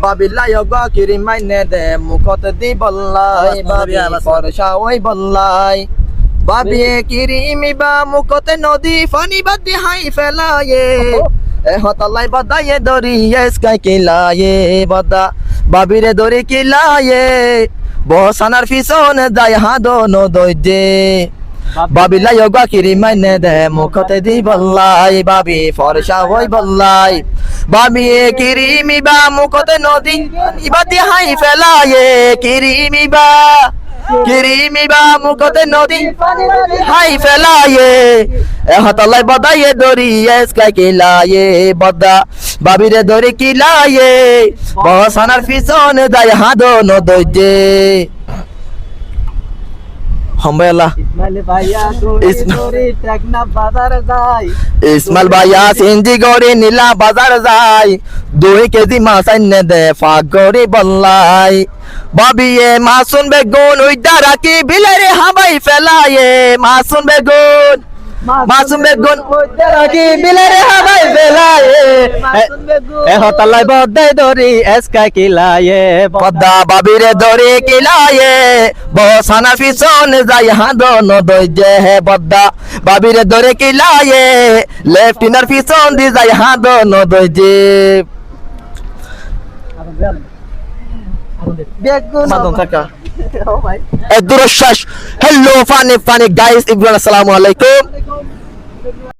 বাবিলাই গো কিরি মাইনে দে মুখত দি বল্লাই বাবি ফরসা ওই বল্লাই বাবি কিরিমি বা মুখতে নদী ফানি বাদি হাই ফেলায়ে এ হতালাই বদায়ে দরি এসকাই কিলায়ে বদা বাবিরে দরি কিলায়ে বসানার পিছনে যায় হাদো নদে বাবিলাই গো কিরি মাইনে দে মুখতে দি বল্লাই বাবি ফরসা ওই বল্লাই বাবি কিরিমি বা মুখতে নদী ইবাদি হাই ফেলায়ে কিরিমি বা মুখতে নদী হাই ফেলায়ে এ হতালাই বদায়ে দরি এসকাই কিলায়ে বদা বাবিরে দরি কিলায়ে বসানার পিছনে যায় হাদো নদে হামবেলা ইসমাইল ভাইয়া সিনজি গড়ি নীলা বাজার যায় 2 কেজি মাছ আইনে দে ফাঁক গড়ি বল্লাই বাবিয়ে মাসুন বেগুন উইদা রাখি বিলেরে হাবাই ফেলায়ে মাসুন বেগুন উইদা রাখি বিলেরে হাবাই ফেলায়ে এ হতালাই বদাই দরি এসকা কিলায়ে বদা বাবিরে দরি কিলায়ে বসানা পিছনে যাই হাদো নদই যে হে বদা বাবিরে দরি কিলায়ে লেফটিনার পিছন দি যাই হাদো নদই যে hello funny guys, everyone, assalamu alaikum.